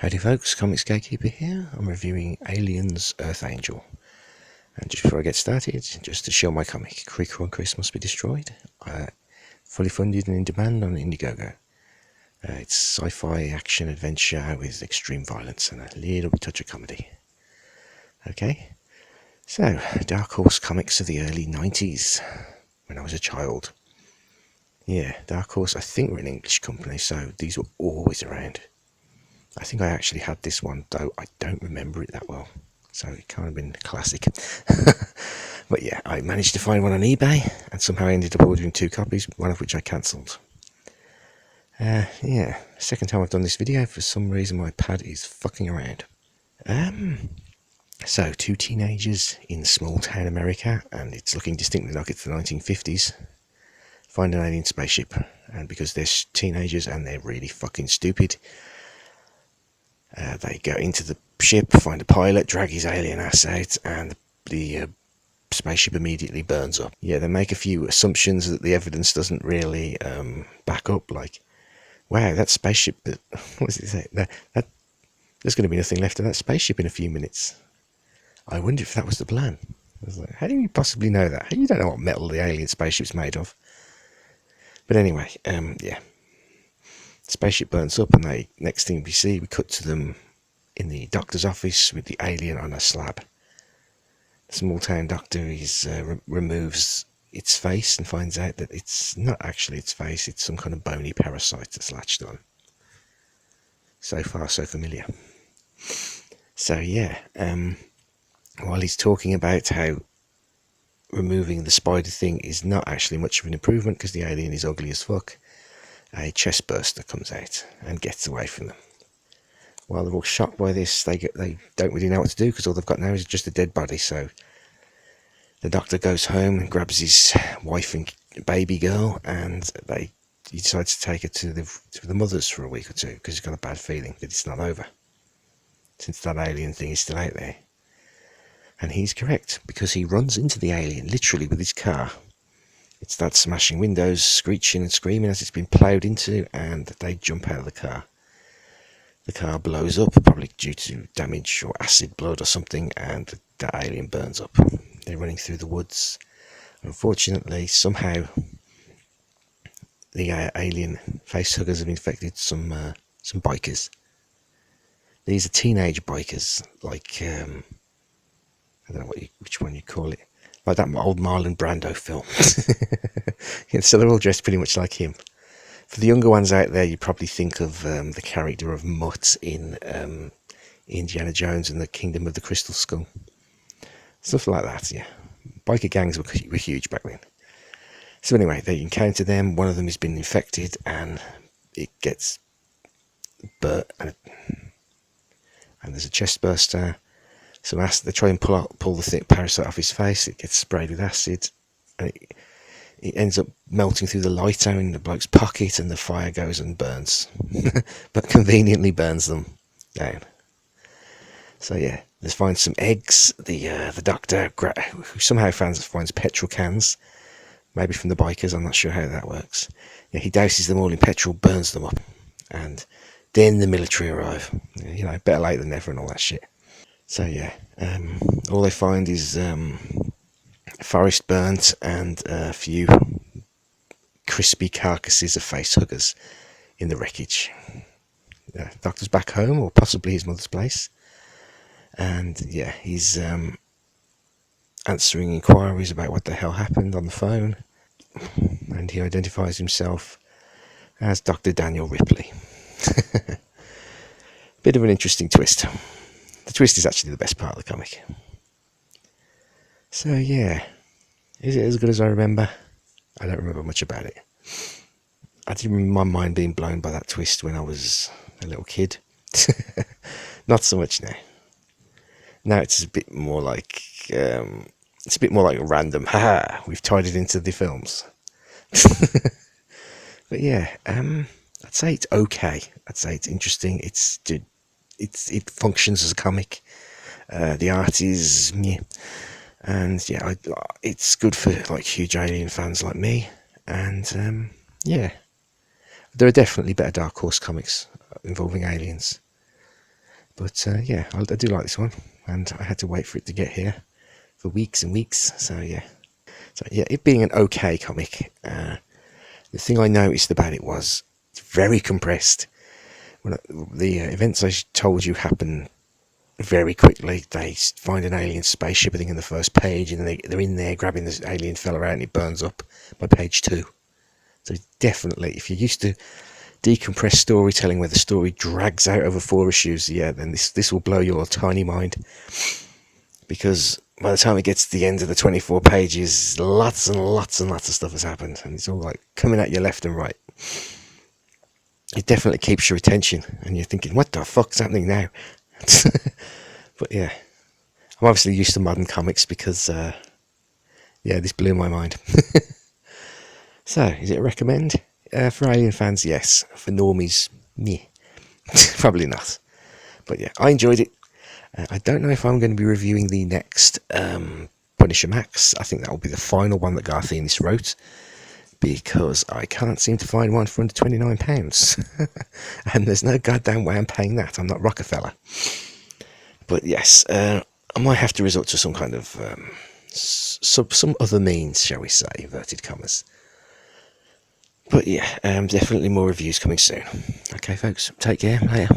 Howdy folks, Comics Gatekeeper here. I'm reviewing Aliens Earth Angel. And just before I get started, just to show my comic, Kreekraw and Kris Must Be Destroyed. Fully funded and in demand on Indiegogo. It's sci-fi action adventure with extreme violence and a little touch of comedy. Okay, so Dark Horse comics of the early 90s, when I was a child. Yeah, Dark Horse, I think we're an English company, so these were always around. I think I actually had this one, though I don't remember it that well, so it can't have been a classic. But yeah, I managed to find one on eBay, and somehow I ended up ordering 2 copies, one of which I cancelled. Yeah, second time I've done this video. For some reason my pad is fucking around. So 2 teenagers in small town America, and it's looking distinctly like it's the 1950s, find an alien spaceship, and because they're teenagers and they're really fucking stupid, they go into the ship, find a pilot, drag his alien ass out, and the spaceship immediately burns up. Yeah, they make a few assumptions that the evidence doesn't really back up, like, wow, that spaceship, what does it say? That there's going to be nothing left of that spaceship in a few minutes. I wonder if that was the plan. I was like, how do you possibly know that? You don't know what metal the alien spaceship's made of. But anyway, yeah. Spaceship burns up, and next thing we cut to them in the doctor's office with the alien on a slab. The small town doctor removes its face and finds out that it's not actually its face, it's some kind of bony parasite that's latched on. So far, so familiar. So yeah, while he's talking about how removing the spider thing is not actually much of an improvement because the alien is ugly as fuck, a chest burster comes out and gets away from them. While they're all shocked by this, they don't really know what to do because all they've got now is just a dead body. So the doctor goes home and grabs his wife and baby girl, and he decides to take her to the mother's for a week or two because he's got a bad feeling that it's not over, since that alien thing is still out there. And he's correct, because he runs into the alien literally with his car. It starts smashing windows, screeching and screaming as it's been ploughed into, and they jump out of the car. The car blows up, probably due to damage or acid blood or something, and the alien burns up. They're running through the woods. Unfortunately, somehow, the alien facehuggers have infected some bikers. These are teenage bikers, like, I don't know which one you call it. Like that old Marlon Brando film. Yeah, so they're all dressed pretty much like him. For the younger ones out there, you probably think of the character of Mutt in Indiana Jones and the Kingdom of the Crystal Skull. Stuff like that, yeah. Biker gangs were huge back then. So anyway, they encounter them. One of them has been infected and it gets burnt. And there's a chest burster. Some acid. They try and pull the thick parasite off his face. It gets sprayed with acid, and it ends up melting through the lighter in the bloke's pocket, and the fire goes and burns, but conveniently burns them down. So yeah, they find some eggs. The doctor, who somehow finds petrol cans, maybe from the bikers. I'm not sure how that works. Yeah, he douses them all in petrol, burns them up, and then the military arrive. You know, better late than never, and all that shit. So yeah, all they find is forest burnt and a few crispy carcasses of facehuggers in the wreckage. Doctor's back home, or possibly his mother's place, and yeah, he's answering inquiries about what the hell happened on the phone, and he identifies himself as Dr. Daniel Ripley. Bit of an interesting twist. The twist is actually the best part of the comic. So yeah, is it as good as I remember? I don't remember much about it. I didn't remember my mind being blown by that twist when I was a little kid. Not so much now. Now it's a bit more like random. Ha! We've tied it into the films. But yeah, I'd say it's okay. I'd say it's interesting. It functions as a comic. The art is meh. And yeah, it's good for like huge alien fans like me. And yeah, there are definitely better Dark Horse comics involving aliens. But yeah, I do like this one, and I had to wait for it to get here for weeks and weeks. So yeah, it being an okay comic, the thing I noticed about it was it's very compressed. When the events I told you happen very quickly. They find an alien spaceship, I think, in the first page, and they're in there grabbing this alien fella out, and it burns up by page 2. So definitely, if you're used to decompressed storytelling where the story drags out over 4 issues, yeah, then this will blow your tiny mind, because by the time it gets to the end of the 24 pages, lots and lots and lots of stuff has happened, and it's all like coming at you left and right. It definitely keeps your attention, and you're thinking, what the fuck's happening now? But yeah, I'm obviously used to modern comics because, yeah, this blew my mind. So, is it a recommend? For Alien fans, yes. For normies, meh. Probably not. But yeah, I enjoyed it. I don't know if I'm going to be reviewing the next Punisher Max. I think that will be the final one that Garth Ennis wrote, because I can't seem to find one for under £29. And there's no goddamn way I'm paying that. I'm not Rockefeller. But yes, I might have to resort to some kind of some other means, shall we say, inverted commas. But yeah, definitely more reviews coming soon. Okay, folks, take care. Later.